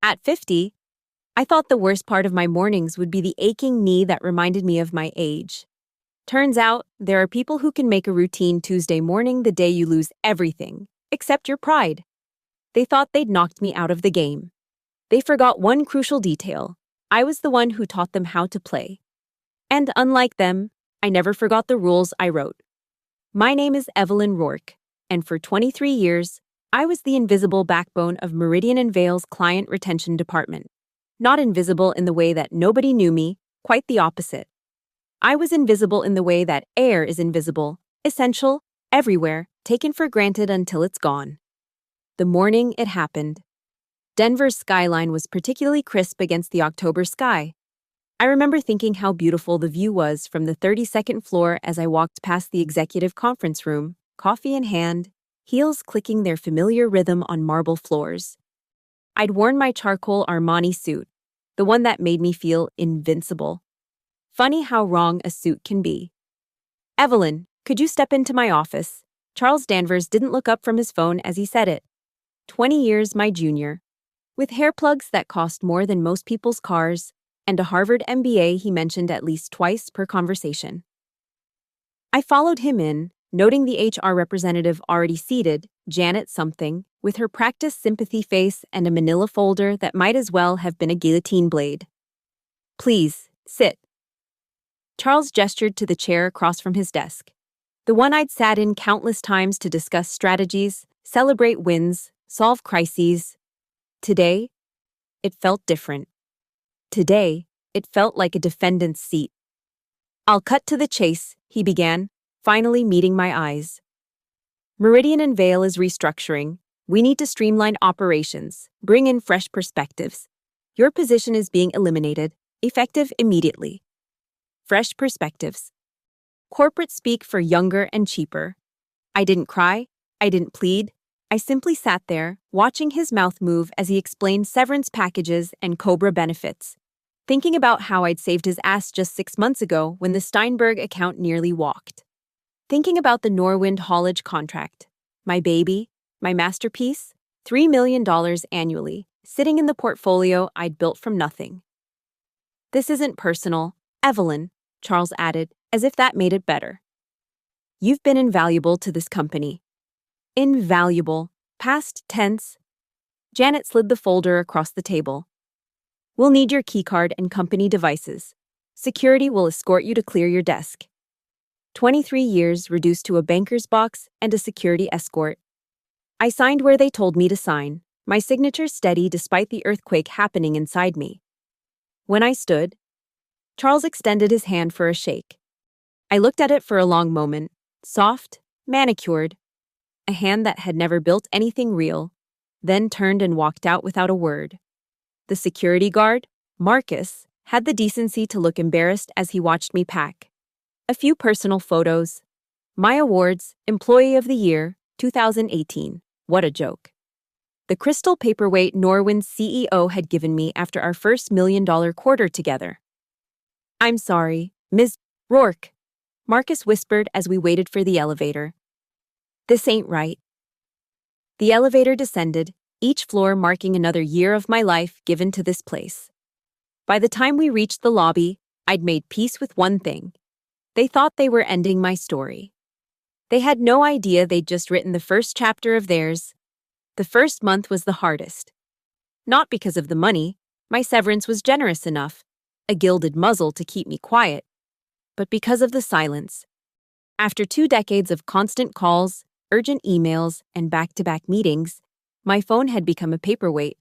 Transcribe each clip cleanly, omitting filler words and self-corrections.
At 50, I thought the worst part of my mornings would be the aching knee that reminded me of my age. Turns out, there are people who can make a routine Tuesday morning the day you lose everything, except your pride. They thought they'd knocked me out of the game. They forgot one crucial detail. I was the one who taught them how to play. And unlike them, I never forgot the rules I wrote. My name is Evelyn Rourke, and for 23 years, I was the invisible backbone of Meridian & Vale's client retention department. Not invisible in the way that nobody knew me, quite the opposite. I was invisible in the way that air is invisible, essential, everywhere, taken for granted until it's gone. The morning it happened, Denver's skyline was particularly crisp against the October sky. I remember thinking how beautiful the view was from the 32nd floor as I walked past the executive conference room, coffee in hand, heels clicking their familiar rhythm on marble floors. I'd worn my charcoal Armani suit, the one that made me feel invincible. Funny how wrong a suit can be. "Evelyn, could you step into my office?" Charles Danvers didn't look up from his phone as he said it. 20 years my junior. With hair plugs that cost more than most people's cars, and a Harvard MBA he mentioned at least twice per conversation. I followed him in, noting the HR representative already seated, Janet something, with her practiced sympathy face and a manila folder that might as well have been a guillotine blade. "Please, sit." Charles gestured to the chair across from his desk, the one I'd sat in countless times to discuss strategies, celebrate wins, solve crises. Today, it felt different. Today, it felt like a defendant's seat. "I'll cut to the chase," he began, finally meeting my eyes. "Meridian & Vale is restructuring. We need to streamline operations, bring in fresh perspectives. Your position is being eliminated, effective immediately." Fresh perspectives. Corporate speak for younger and cheaper. I didn't cry. I didn't plead. I simply sat there, watching his mouth move as he explained severance packages and COBRA benefits, thinking about how I'd saved his ass just 6 months ago when the Steinberg account nearly walked. Thinking about the Norwind haulage contract, my baby, my masterpiece, $3 million annually, sitting in the portfolio I'd built from nothing. "This isn't personal, Evelyn," Charles added, as if that made it better. "You've been invaluable to this company." Invaluable. Past tense. Janet slid the folder across the table. "We'll need your keycard and company devices. Security will escort you to clear your desk." 23 years reduced to a banker's box and a security escort. I signed where they told me to sign, my signature steady despite the earthquake happening inside me. When I stood, Charles extended his hand for a shake. I looked at it for a long moment, soft, manicured, a hand that had never built anything real, then turned and walked out without a word. The security guard, Marcus, had the decency to look embarrassed as he watched me pack. A few personal photos. My awards, Employee of the Year, 2018. What a joke. The crystal paperweight Norwind's CEO had given me after our first $1 million quarter together. "I'm sorry, Ms. Rourke," Marcus whispered as we waited for the elevator. "This ain't right." The elevator descended, each floor marking another year of my life given to this place. By the time we reached the lobby, I'd made peace with one thing. They thought they were ending my story. They had no idea they'd just written the first chapter of theirs. The first month was the hardest. Not because of the money, my severance was generous enough, a gilded muzzle to keep me quiet, but because of the silence. After 2 decades of constant calls, urgent emails, and back-to-back meetings, my phone had become a paperweight.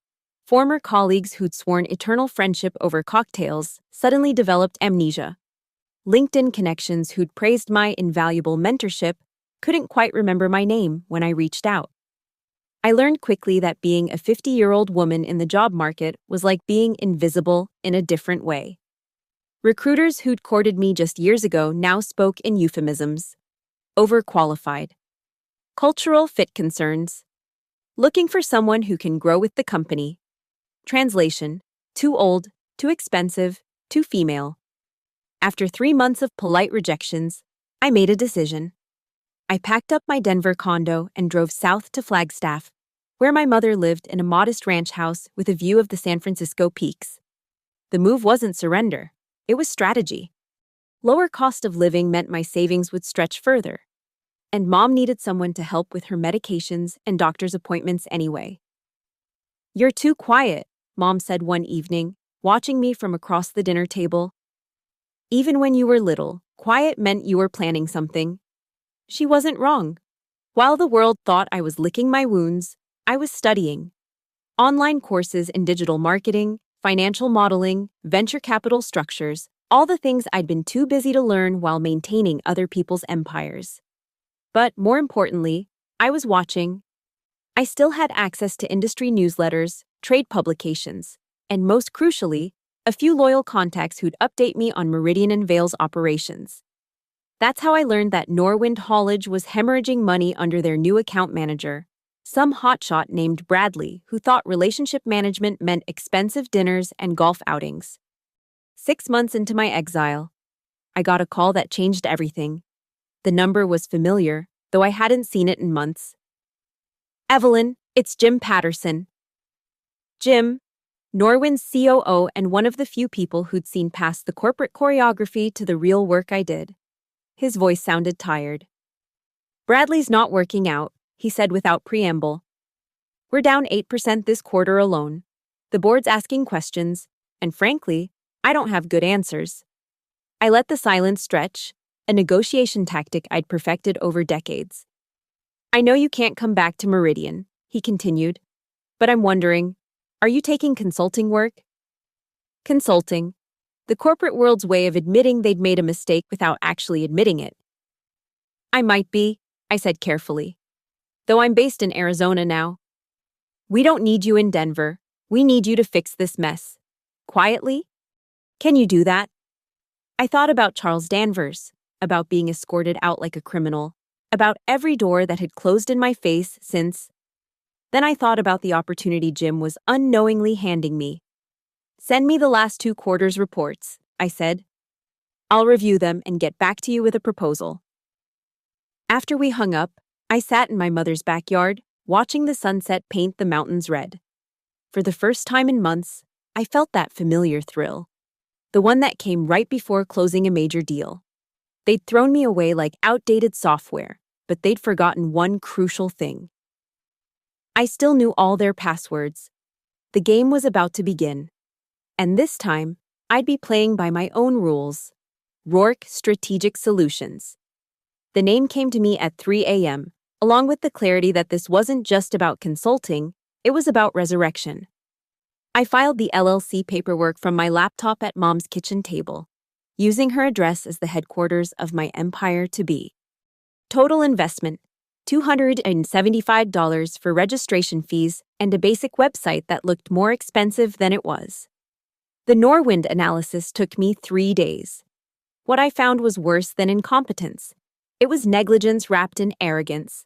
Former colleagues who'd sworn eternal friendship over cocktails suddenly developed amnesia. LinkedIn connections who'd praised my invaluable mentorship couldn't quite remember my name when I reached out. I learned quickly that being a 50-year-old woman in the job market was like being invisible in a different way. Recruiters who'd courted me just years ago now spoke in euphemisms. Overqualified. Cultural fit concerns. Looking for someone who can grow with the company. Translation: too old, too expensive, too female. After 3 months of polite rejections, I made a decision. I packed up my Denver condo and drove south to Flagstaff, where my mother lived in a modest ranch house with a view of the San Francisco peaks. The move wasn't surrender, it was strategy. Lower cost of living meant my savings would stretch further, and Mom needed someone to help with her medications and doctor's appointments anyway. "You're too quiet," Mom said one evening, watching me from across the dinner table. "Even when you were little, quiet meant you were planning something." She wasn't wrong. While the world thought I was licking my wounds, I was studying. Online courses in digital marketing, financial modeling, venture capital structures, all the things I'd been too busy to learn while maintaining other people's empires. But more importantly, I was watching. I still had access to industry newsletters, trade publications, and most crucially, a few loyal contacts who'd update me on Meridian and Vale's operations. That's how I learned that Norwind Haulage was hemorrhaging money under their new account manager, some hotshot named Bradley who thought relationship management meant expensive dinners and golf outings. 6 months into my exile, I got a call that changed everything. The number was familiar, though I hadn't seen it in months. "Evelyn, it's Jim Patterson." Jim, Norwind's COO and one of the few people who'd seen past the corporate choreography to the real work I did. His voice sounded tired. "Bradley's not working out," he said without preamble. "We're down 8% this quarter alone. The board's asking questions, and frankly, I don't have good answers." I let the silence stretch, a negotiation tactic I'd perfected over decades. "I know you can't come back to Meridian," he continued, "but I'm wondering, are you taking consulting work?" Consulting. The corporate world's way of admitting they'd made a mistake without actually admitting it. "I might be," I said carefully. "Though I'm based in Arizona now." "We don't need you in Denver. We need you to fix this mess. Quietly? Can you do that?" I thought about Charles Danvers, about being escorted out like a criminal, about every door that had closed in my face since. Then I thought about the opportunity Jim was unknowingly handing me. "Send me the last 2 quarters' reports," I said. "I'll review them and get back to you with a proposal." After we hung up, I sat in my mother's backyard, watching the sunset paint the mountains red. For the first time in months, I felt that familiar thrill. The one that came right before closing a major deal. They'd thrown me away like outdated software, but they'd forgotten one crucial thing. I still knew all their passwords. The game was about to begin. And this time, I'd be playing by my own rules. Rourke Strategic Solutions. The name came to me at 3 a.m., along with the clarity that this wasn't just about consulting, it was about resurrection. I filed the LLC paperwork from my laptop at Mom's kitchen table, using her address as the headquarters of my empire-to-be. Total investment, $275 for registration fees and a basic website that looked more expensive than it was. The Norwind analysis took me 3 days. What I found was worse than incompetence. It was negligence wrapped in arrogance.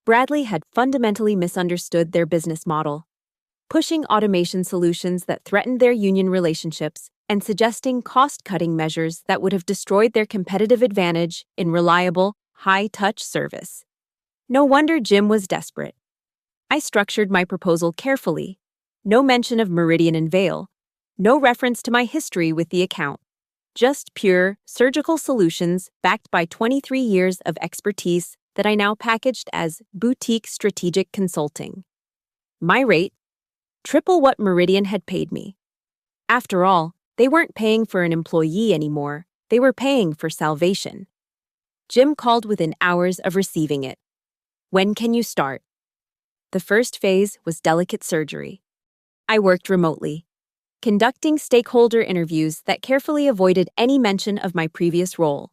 Bradley had fundamentally misunderstood their business model, pushing automation solutions that threatened their union relationships and suggesting cost-cutting measures that would have destroyed their competitive advantage in reliable, high-touch service. No wonder Jim was desperate. I structured my proposal carefully. No mention of Meridian and Vale. No reference to my history with the account. Just pure, surgical solutions backed by 23 years of expertise that I now packaged as boutique strategic consulting. My rate? Triple what Meridian had paid me. After all, they weren't paying for an employee anymore. They were paying for salvation. Jim called within hours of receiving it. "When can you start?" The first phase was delicate surgery. I worked remotely, conducting stakeholder interviews that carefully avoided any mention of my previous role.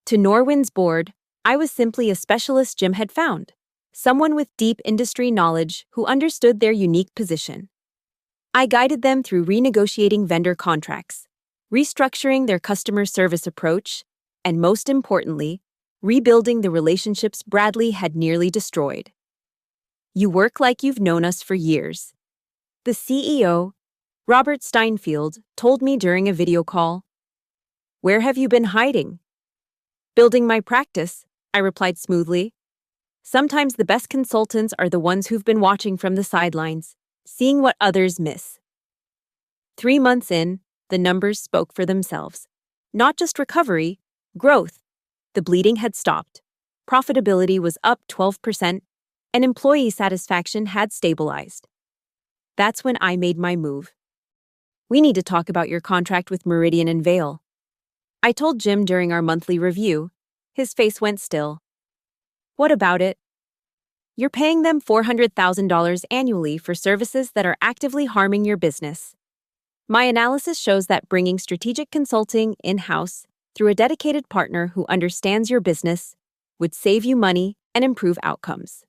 To Norwind's board, I was simply a specialist Jim had found, someone with deep industry knowledge who understood their unique position. I guided them through renegotiating vendor contracts, restructuring their customer service approach, and most importantly, rebuilding the relationships Bradley had nearly destroyed. "You work like you've known us for years," the CEO, Robert Steinfeld, told me during a video call. "Where have you been hiding?" "Building my practice," I replied smoothly. Sometimes the best consultants are the ones who've been watching from the sidelines, seeing what others miss. 3 months in, the numbers spoke for themselves. Not just recovery, growth. The bleeding had stopped. Profitability was up 12%, and employee satisfaction had stabilized. That's when I made my move. We need to talk about your contract with Meridian and Vale. I told Jim during our monthly review. His face went still. What about it? You're paying them $400,000 annually for services that are actively harming your business. My analysis shows that bringing strategic consulting in-house through a dedicated partner who understands your business would save you money and improve outcomes.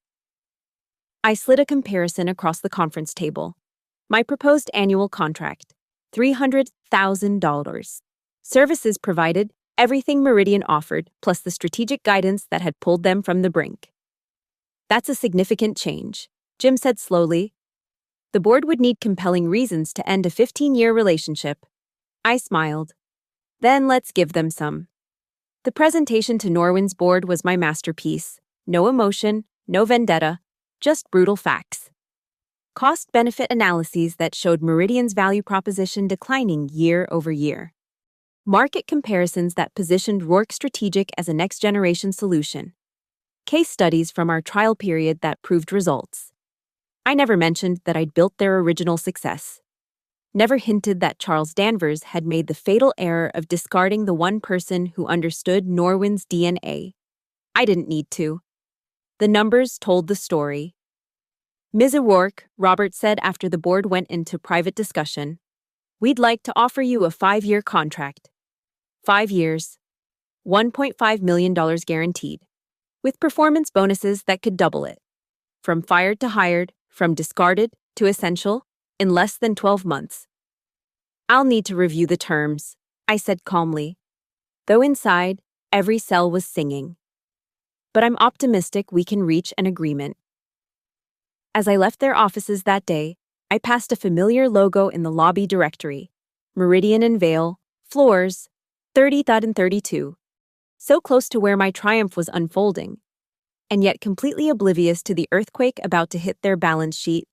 I slid a comparison across the conference table. My proposed annual contract, $300,000. Services provided, everything Meridian offered, plus the strategic guidance that had pulled them from the brink. That's a significant change, Jim said slowly. The board would need compelling reasons to end a 15-year relationship. I smiled. Then let's give them some. The presentation to Norwin's board was my masterpiece. No emotion, no vendetta, just brutal facts. Cost-benefit analyses that showed Meridian's value proposition declining year over year. Market comparisons that positioned Rourke Strategic as a next-generation solution. Case studies from our trial period that proved results. I never mentioned that I'd built their original success. Never hinted that Charles Danvers had made the fatal error of discarding the one person who understood Norwin's DNA. I didn't need to. The numbers told the story. Ms. O'Rourke, Robert said after the board went into private discussion, we'd like to offer you a 5-year contract. 5 years. $1.5 million guaranteed. With performance bonuses that could double it. From fired to hired, from discarded to essential, in less than 12 months. I'll need to review the terms, I said calmly. Though inside, every cell was singing. But I'm optimistic we can reach an agreement. As I left their offices that day, I passed a familiar logo in the lobby directory. Meridian and Vale, floors, 30th and 32. So close to where my triumph was unfolding, and yet completely oblivious to the earthquake about to hit their balance sheet.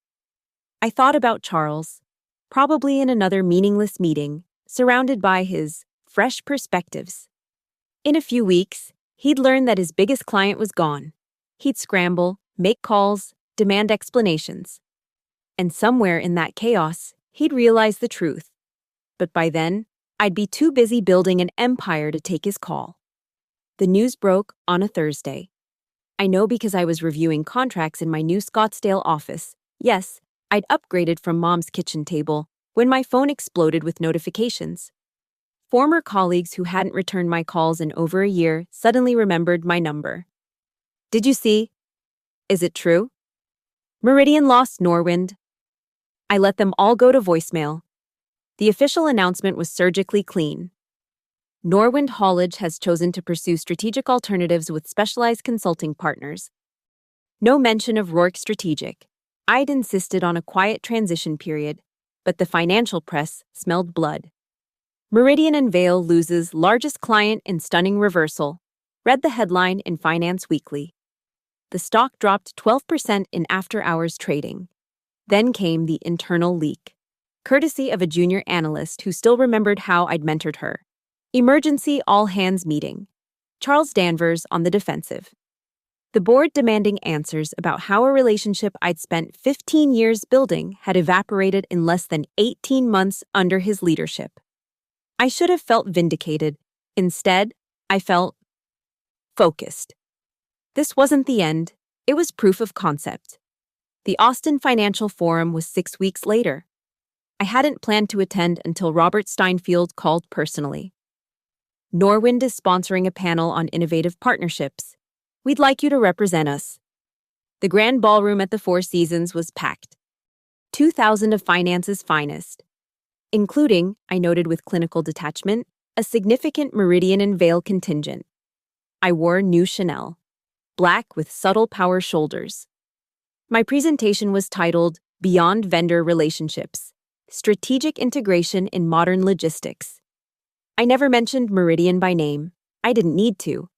I thought about Charles, probably in another meaningless meeting, surrounded by his fresh perspectives. In a few weeks, he'd learn that his biggest client was gone. He'd scramble, make calls, demand explanations. And somewhere in that chaos, he'd realize the truth. But by then, I'd be too busy building an empire to take his call. The news broke on a Thursday. I know because I was reviewing contracts in my new Scottsdale office. Yes, I'd upgraded from Mom's kitchen table when my phone exploded with notifications. Former colleagues who hadn't returned my calls in over a year suddenly remembered my number. Did you see? Is it true? Meridian lost Norwind. I let them all go to voicemail. The official announcement was surgically clean. Norwind Haulage has chosen to pursue strategic alternatives with specialized consulting partners. No mention of Rourke Strategic. I'd insisted on a quiet transition period, but the financial press smelled blood. Meridian and Vale loses largest client in stunning reversal. Read the headline in Finance Weekly. The stock dropped 12% in after-hours trading. Then came the internal leak, courtesy of a junior analyst who still remembered how I'd mentored her. Emergency all-hands meeting. Charles Danvers on the defensive. The board demanding answers about how a relationship I'd spent 15 years building had evaporated in less than 18 months under his leadership. I should have felt vindicated. Instead, I felt focused. This wasn't the end. It was proof of concept. The Austin Financial Forum was 6 weeks later. I hadn't planned to attend until Robert Steinfeld called personally. Norwind is sponsoring a panel on innovative partnerships. We'd like you to represent us. The grand ballroom at the Four Seasons was packed. 2,000 of finance's finest, including, I noted with clinical detachment, a significant Meridian and Vale contingent. I wore new Chanel, black with subtle power shoulders. My presentation was titled Beyond Vendor Relationships, Strategic Integration in Modern Logistics. I never mentioned Meridian by name. I didn't need to.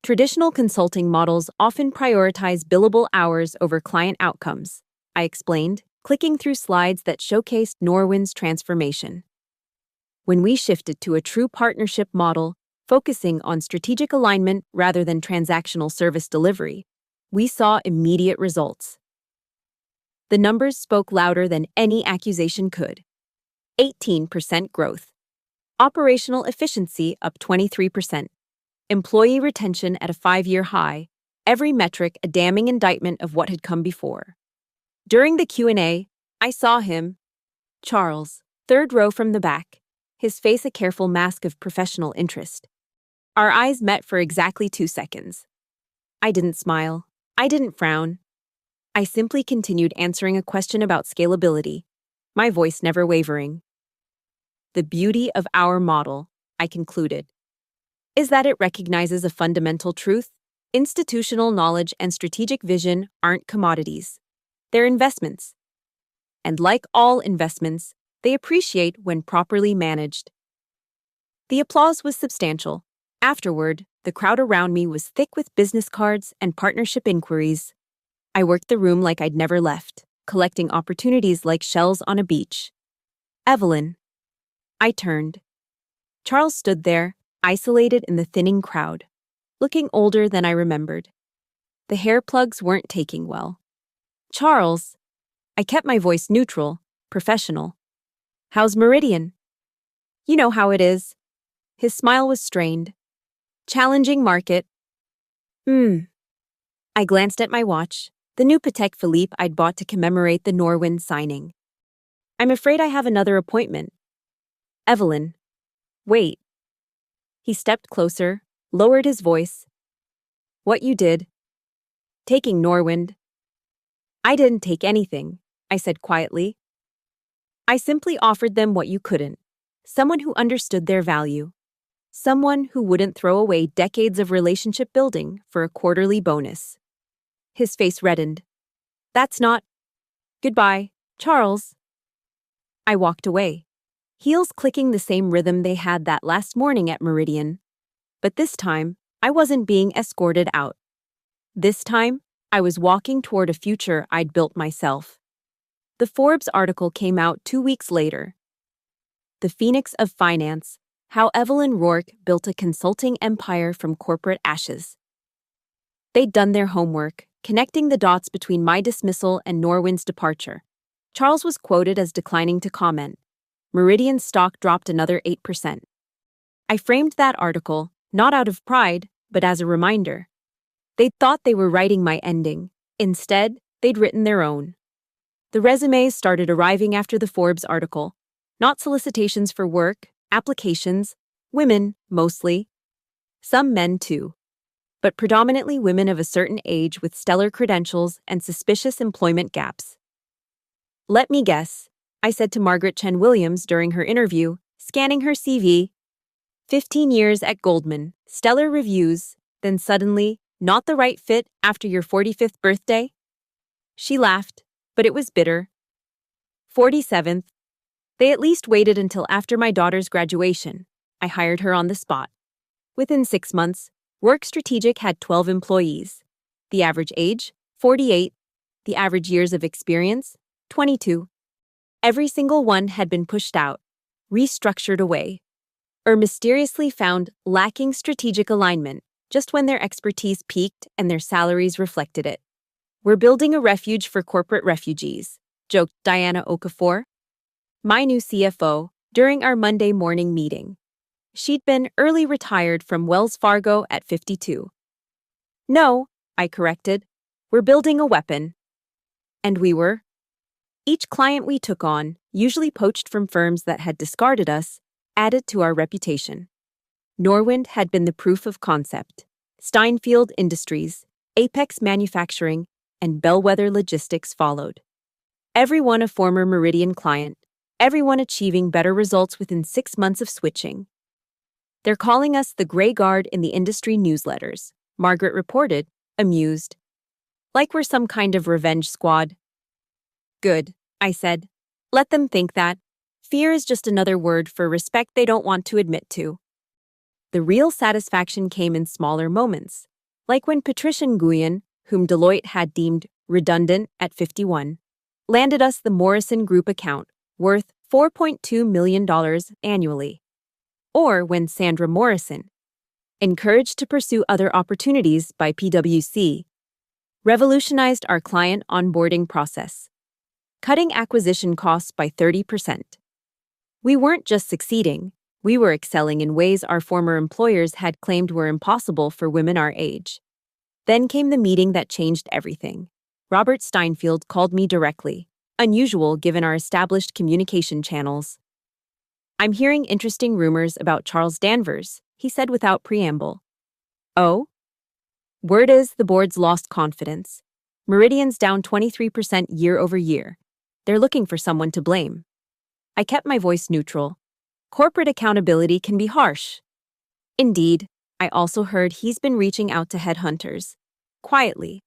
Traditional consulting models often prioritize billable hours over client outcomes, I explained, clicking through slides that showcased Norwind's transformation. When we shifted to a true partnership model, focusing on strategic alignment rather than transactional service delivery, we saw immediate results. The numbers spoke louder than any accusation could. 18% growth. Operational efficiency up 23%. Employee retention at a 5-year high, every metric a damning indictment of what had come before. During the Q&A, I saw him, Charles, third row from the back, his face a careful mask of professional interest. Our eyes met for exactly 2 seconds. I didn't smile. I didn't frown. I simply continued answering a question about scalability, my voice never wavering. The beauty of our model, I concluded, is that it recognizes a fundamental truth. Institutional knowledge and strategic vision aren't commodities. They're investments. And like all investments, they appreciate when properly managed. The applause was substantial. Afterward, the crowd around me was thick with business cards and partnership inquiries. I worked the room like I'd never left, collecting opportunities like shells on a beach. Evelyn. I turned. Charles stood there, isolated in the thinning crowd, looking older than I remembered. The hair plugs weren't taking well. Charles. I kept my voice neutral, professional. How's Meridian? You know how it is. His smile was strained. Challenging market. I glanced at my watch, the new Patek Philippe I'd bought to commemorate the Norwind signing. I'm afraid I have another appointment. Evelyn. Wait. He stepped closer, lowered his voice. What you did? Taking Norwind. I didn't take anything, I said quietly. I simply offered them what you couldn't. Someone who understood their value. Someone who wouldn't throw away decades of relationship building for a quarterly bonus. His face reddened. That's not... Goodbye, Charles. I walked away, heels clicking the same rhythm they had that last morning at Meridian. But this time, I wasn't being escorted out. This time, I was walking toward a future I'd built myself. The Forbes article came out 2 weeks later. The Phoenix of Finance, How Evelyn Rourke Built a Consulting Empire from Corporate Ashes. They'd done their homework, connecting the dots between my dismissal and Norwind's departure. Charles was quoted as declining to comment. Meridian's stock dropped another 8%. I framed that article, not out of pride, but as a reminder. They'd thought they were writing my ending. Instead, they'd written their own. The resumes started arriving after the Forbes article. Not solicitations for work, applications, women, mostly. Some men, too. But predominantly women of a certain age with stellar credentials and suspicious employment gaps. Let me guess, I said to Margaret Chen Williams during her interview, scanning her CV. 15 years at Goldman, stellar reviews, then suddenly, not the right fit after your 45th birthday? She laughed, but it was bitter. 47th. They at least waited until after my daughter's graduation. I hired her on the spot. Within 6 months, Work Strategic had 12 employees. The average age, 48. The average years of experience, 22. Every single one had been pushed out, restructured away, or mysteriously found lacking strategic alignment just when their expertise peaked and their salaries reflected it. We're building a refuge for corporate refugees, joked Diana Okafor, my new CFO, during our Monday morning meeting. She'd been early retired from Wells Fargo at 52. No, I corrected, we're building a weapon. And we were. Each client we took on, usually poached from firms that had discarded us, added to our reputation. Norwind had been the proof of concept. Steinfield Industries, Apex Manufacturing, and Bellwether Logistics followed. Everyone a former Meridian client, everyone achieving better results within 6 months of switching. They're calling us the Grey Guard in the industry newsletters, Margaret reported, amused. Like we're some kind of revenge squad. Good, I said. Let them think that. Fear is just another word for respect they don't want to admit to. The real satisfaction came in smaller moments. Like when Patricia Nguyen, whom Deloitte had deemed redundant at 51, landed us the Morrison Group account worth $4.2 million annually. Or when Sandra Morrison, encouraged to pursue other opportunities by PwC, revolutionized our client onboarding process, cutting acquisition costs by 30%. We weren't just succeeding, we were excelling in ways our former employers had claimed were impossible for women our age. Then came the meeting that changed everything. Robert Steinfeld called me directly, unusual given our established communication channels. "I'm hearing interesting rumors about Charles Danvers," he said without preamble. "Oh?" "Word is the board's lost confidence. Meridian's down 23% year over year. They're looking for someone to blame." I kept my voice neutral. Corporate accountability can be harsh. Indeed, I also heard he's been reaching out to headhunters. Quietly.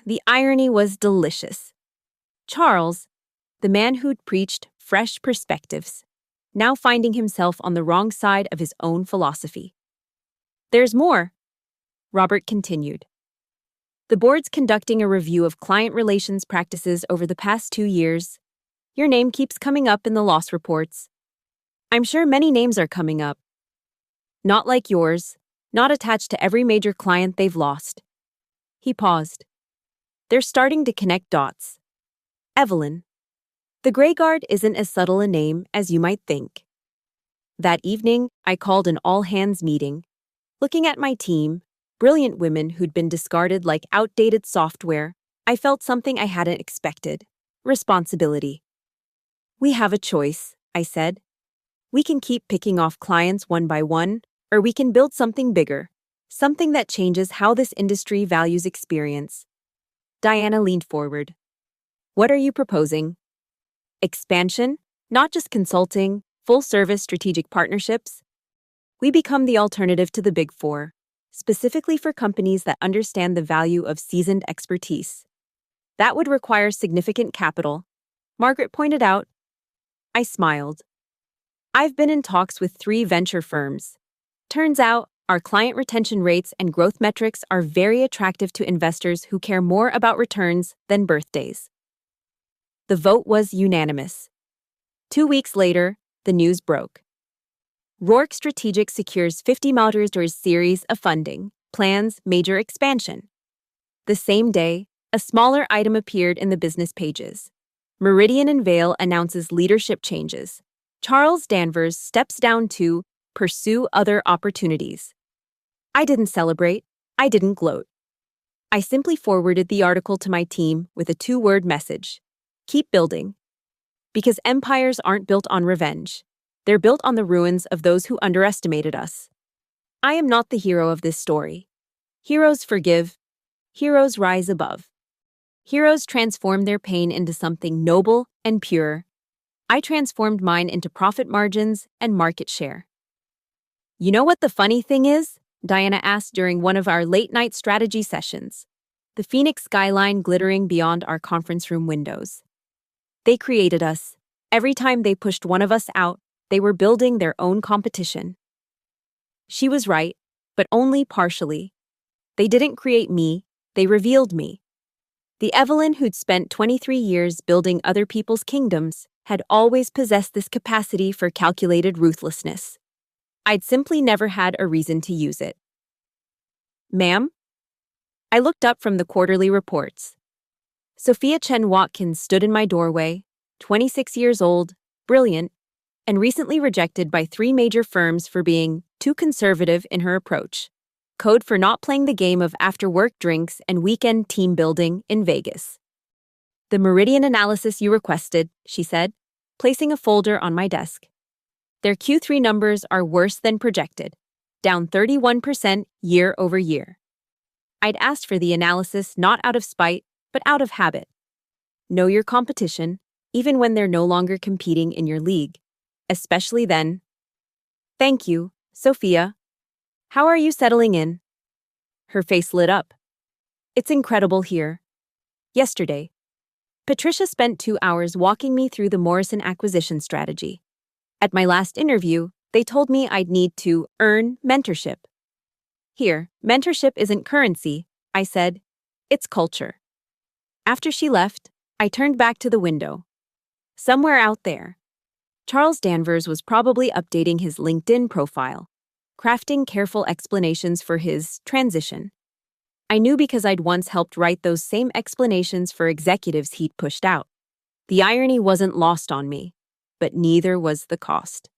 The irony was delicious. Charles, the man who'd preached fresh perspectives, now finding himself on the wrong side of his own philosophy. "There's more," Robert continued. "The board's conducting a review of client relations practices over the past 2 years. Your name keeps coming up in the loss reports. I'm sure many names are coming up. Not like yours, not attached to every major client they've lost." He paused. "They're starting to connect dots. Evelyn. The Grey Guard isn't as subtle a name as you might think." That evening, I called an all-hands meeting. Looking at my team, brilliant women who'd been discarded like outdated software, I felt something I hadn't expected: responsibility. "We have a choice," I said. "We can keep picking off clients one by one, or we can build something bigger, something that changes how this industry values experience." Diana leaned forward. "What are you proposing?" "Expansion, not just consulting, full-service strategic partnerships. We become the alternative to the Big Four, specifically for companies that understand the value of seasoned expertise. That would require significant capital," Margaret pointed out. I smiled. "I've been in talks with 3 venture firms. Turns out, our client retention rates and growth metrics are very attractive to investors who care more about returns than birthdays." The vote was unanimous. 2 weeks later, the news broke. Rourke Strategic secures $50 million series of funding, plans major expansion. The same day, a smaller item appeared in the business pages. Meridian and Vale announces leadership changes. Charles Danvers steps down to pursue other opportunities. I didn't celebrate. I didn't gloat. I simply forwarded the article to my team with a 2-word message: keep building. Because empires aren't built on revenge. They're built on the ruins of those who underestimated us. I am not the hero of this story. Heroes forgive. Heroes rise above. Heroes transform their pain into something noble and pure. I transformed mine into profit margins and market share. "You know what the funny thing is?" Diana asked during one of our late-night strategy sessions. The Phoenix skyline glittering beyond our conference room windows. "They created us. Every time they pushed one of us out, they were building their own competition." She was right, but only partially. They didn't create me, they revealed me. The Evelyn who'd spent 23 years building other people's kingdoms had always possessed this capacity for calculated ruthlessness. I'd simply never had a reason to use it. "Ma'am?" I looked up from the quarterly reports. Sophia Chen Watkins stood in my doorway, 26 years old, brilliant, and recently rejected by 3 major firms for being too conservative in her approach. Code for not playing the game of after-work drinks and weekend team building in Vegas. "The Meridian analysis you requested," she said, placing a folder on my desk. "Their Q3 numbers are worse than projected, down 31% year over year." I'd asked for the analysis not out of spite, but out of habit. Know your competition, even when they're no longer competing in your league. Especially then. "Thank you, Sophia. How are you settling in?" Her face lit up. "It's incredible here. Yesterday, Patricia spent 2 hours walking me through the Morrison acquisition strategy. At my last interview, they told me I'd need to earn mentorship. Here, mentorship isn't currency, I said. It's culture. After she left, I turned back to the window. Somewhere out there, Charles Danvers was probably updating his LinkedIn profile, crafting careful explanations for his transition. I knew because I'd once helped write those same explanations for executives he'd pushed out. The irony wasn't lost on me, but neither was the cost.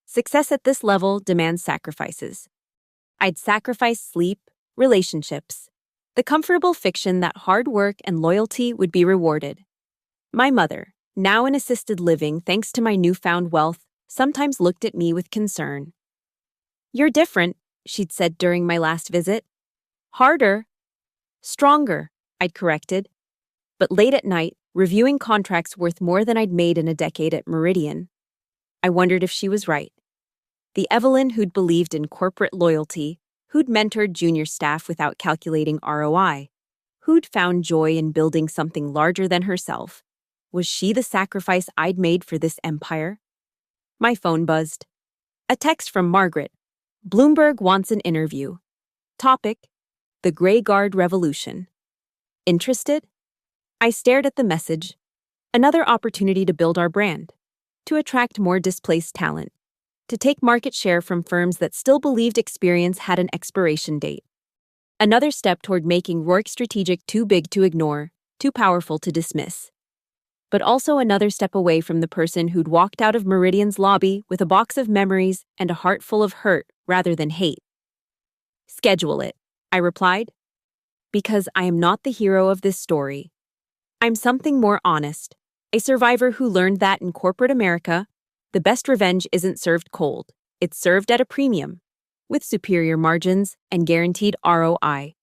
Success at this level demands sacrifices. I'd sacrifice sleep, relationships, the comfortable fiction that hard work and loyalty would be rewarded. My mother, now in assisted living thanks to my newfound wealth, sometimes looked at me with concern. "You're different," she'd said during my last visit. "Harder. Stronger," I'd corrected. But late at night, reviewing contracts worth more than I'd made in a decade at Meridian, I wondered if she was right. The Evelyn who'd believed in corporate loyalty, who'd mentored junior staff without calculating ROI, who'd found joy in building something larger than herself, was she the sacrifice I'd made for this empire? My phone buzzed. A text from Margaret. Bloomberg wants an interview. Topic: the Grey Guard Revolution. Interested? I stared at the message. Another opportunity to build our brand, to attract more displaced talent, to take market share from firms that still believed experience had an expiration date. Another step toward making Rourke Strategic too big to ignore, too powerful to dismiss. But also another step away from the person who'd walked out of Meridian's lobby with a box of memories and a heart full of hurt rather than hate. Schedule it, I replied. Because I am not the hero of this story. I'm something more honest, a survivor who learned that in corporate America, the best revenge isn't served cold, it's served at a premium, with superior margins and guaranteed ROI.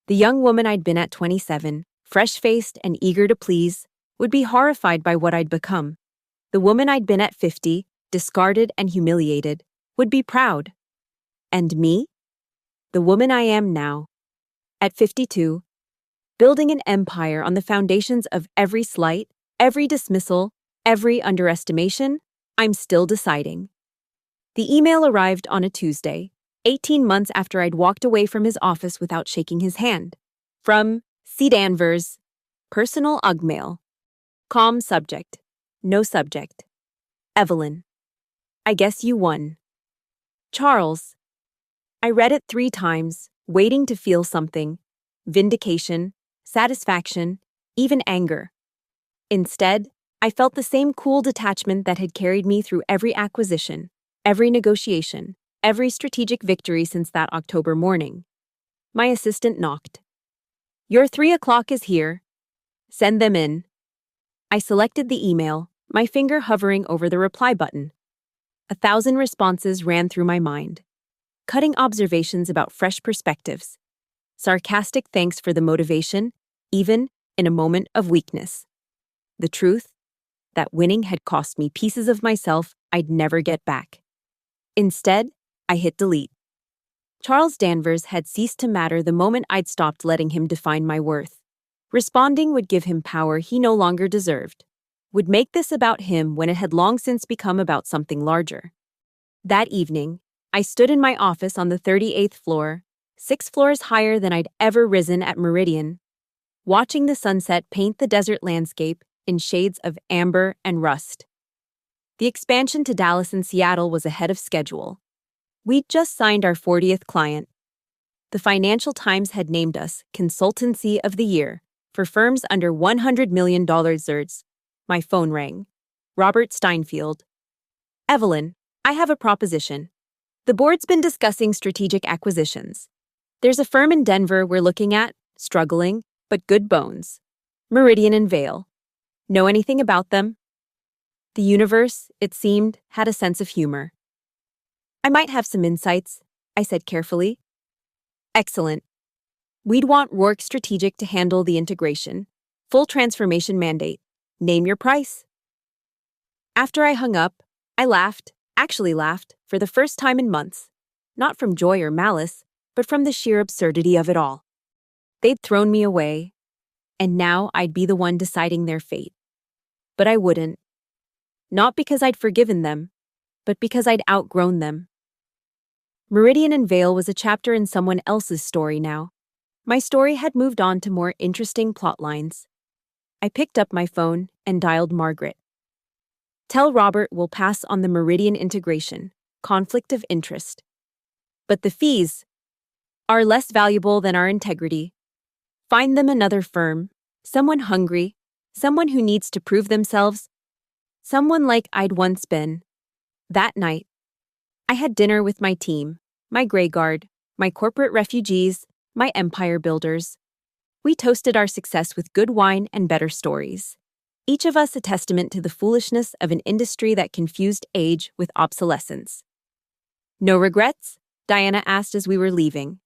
The young woman I'd been at 27, fresh-faced and eager to please, would be horrified by what I'd become. The woman I'd been at 50, discarded and humiliated, would be proud. And me? The woman I am now, at 52, building an empire on the foundations of every slight, every dismissal, every underestimation, I'm still deciding. The email arrived on a Tuesday, 18 months after I'd walked away from his office without shaking his hand. From C. Danvers, personal Ugmail. Calm subject. No subject. Evelyn. I guess you won. Charles. I read it 3 times, waiting to feel something. Vindication, satisfaction, even anger. Instead, I felt the same cool detachment that had carried me through every acquisition, every negotiation, every strategic victory since that October morning. My assistant knocked. "Your 3 o'clock is here. Send them in." I selected the email, my finger hovering over the reply button. 1,000 responses ran through my mind. Cutting observations about fresh perspectives. Sarcastic thanks for the motivation, even in a moment of weakness. The truth? That winning had cost me pieces of myself I'd never get back. Instead, I hit delete. Charles Danvers had ceased to matter the moment I'd stopped letting him define my worth. Responding would give him power he no longer deserved, would make this about him when it had long since become about something larger. That evening, I stood in my office on the 38th floor, 6 floors higher than I'd ever risen at Meridian, watching the sunset paint the desert landscape in shades of amber and rust. The expansion to Dallas and Seattle was ahead of schedule. We'd just signed our 40th client. The Financial Times had named us Consultancy of the Year for firms under $100 million zerds. My phone rang. Robert Steinfeld. "Evelyn, I have a proposition. The board's been discussing strategic acquisitions. There's a firm in Denver we're looking at, struggling, but good bones. Meridian and Vale. Know anything about them?" The universe, it seemed, had a sense of humor. "I might have some insights," I said carefully. "Excellent. We'd want Rourke Strategic to handle the integration. Full transformation mandate. Name your price." After I hung up, I actually laughed, for the first time in months. Not from joy or malice, but from the sheer absurdity of it all. They'd thrown me away, and now I'd be the one deciding their fate. But I wouldn't. Not because I'd forgiven them, but because I'd outgrown them. Meridian and Vale was a chapter in someone else's story now. My story had moved on to more interesting plot lines. I picked up my phone and dialed Margaret. Tell Robert we'll pass on the Meridian integration, conflict of interest. But the fees are less valuable than our integrity. Find them another firm, someone hungry, someone who needs to prove themselves, someone like I'd once been. That night, I had dinner with my team, my Grey Guard, my corporate refugees, my empire builders. We toasted our success with good wine and better stories. Each of us a testament to the foolishness of an industry that confused age with obsolescence. No regrets? Diana asked as we were leaving.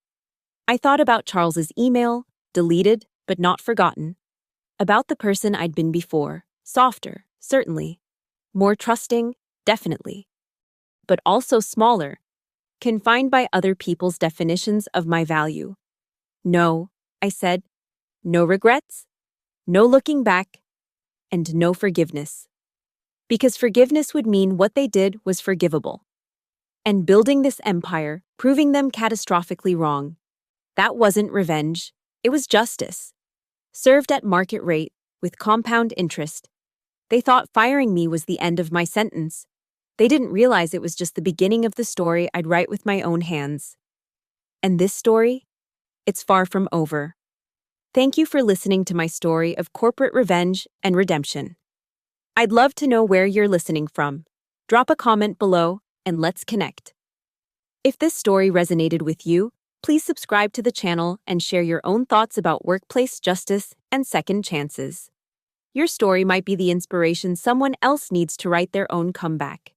I thought about Charles's email, deleted but not forgotten. About the person I'd been before, softer, certainly. More trusting, definitely. But also smaller, confined by other people's definitions of my value. No, I said. No regrets, no looking back, and no forgiveness. Because forgiveness would mean what they did was forgivable. And building this empire, proving them catastrophically wrong, that wasn't revenge, it was justice. Served at market rate, with compound interest. They thought firing me was the end of my sentence. They didn't realize it was just the beginning of the story I'd write with my own hands. And this story? It's far from over. Thank you for listening to my story of corporate revenge and redemption. I'd love to know where you're listening from. Drop a comment below and let's connect. If this story resonated with you, please subscribe to the channel and share your own thoughts about workplace justice and second chances. Your story might be the inspiration someone else needs to write their own comeback.